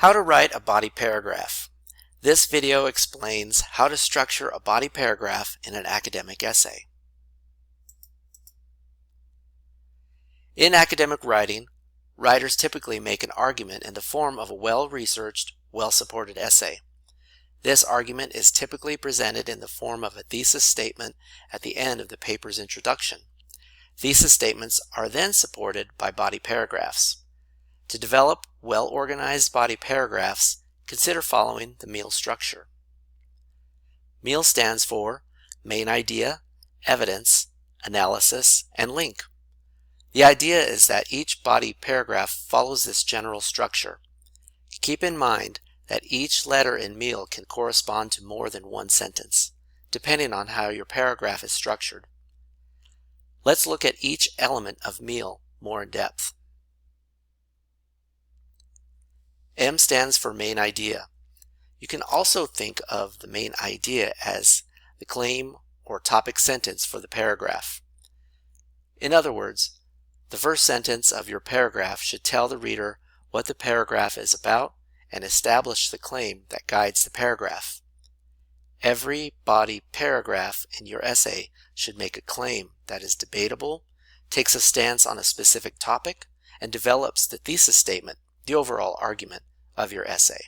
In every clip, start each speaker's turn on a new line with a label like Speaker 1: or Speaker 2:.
Speaker 1: How to write a body paragraph. This video explains how to structure a body paragraph in an academic essay. In academic writing, writers typically make an argument in the form of a well-researched, well-supported essay. This argument is typically presented in the form of a thesis statement at the end of the paper's introduction. Thesis statements are then supported by body paragraphs. To develop well-organized body paragraphs, consider following the MEAL structure. MEAL stands for Main Idea, Evidence, Analysis, and Link. The idea is that each body paragraph follows this general structure. Keep in mind that each letter in MEAL can correspond to more than one sentence, depending on how your paragraph is structured. Let's look at each element of MEAL more in depth. M stands for Main Idea. You can also think of the main idea as the claim or topic sentence for the paragraph. In other words, the first sentence of your paragraph should tell the reader what the paragraph is about and establish the claim that guides the paragraph. Every body paragraph in your essay should make a claim that is debatable, takes a stance on a specific topic, and develops the thesis statement, the overall argument of your essay.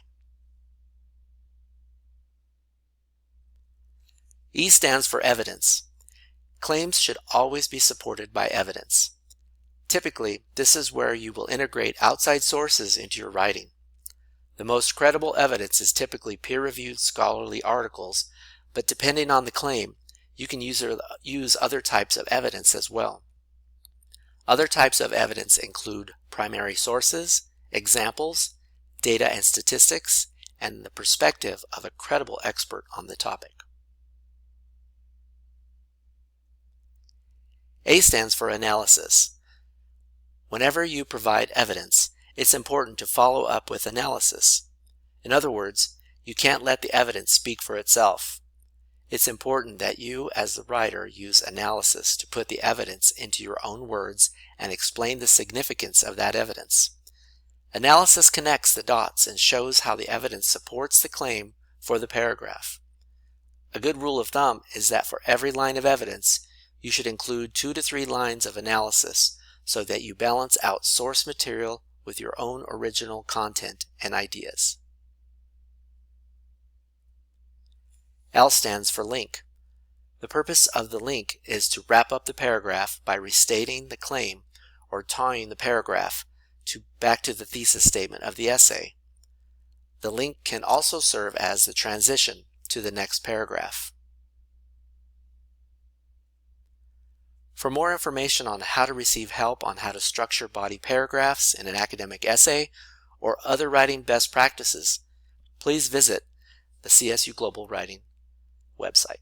Speaker 1: E stands for Evidence. Claims should always be supported by evidence. Typically, this is where you will integrate outside sources into your writing. The most credible evidence is typically peer-reviewed scholarly articles, but depending on the claim, you can use other types of evidence as well. Other types of evidence include primary sources, examples, data and statistics, and the perspective of a credible expert on the topic. A stands for Analysis. Whenever you provide evidence, it's important to follow up with analysis. In other words, you can't let the evidence speak for itself. It's important that you, as the writer, use analysis to put the evidence into your own words and explain the significance of that evidence. Analysis connects the dots and shows how the evidence supports the claim for the paragraph. A good rule of thumb is that for every line of evidence, you should include 2 to 3 lines of analysis so that you balance out source material with your own original content and ideas. L stands for Link. The purpose of the link is to wrap up the paragraph by restating the claim or tying the paragraph back to the thesis statement of the essay. The link can also serve as the transition to the next paragraph. For more information on how to receive help on how to structure body paragraphs in an academic essay or other writing best practices, please visit the CSU Global Writing website.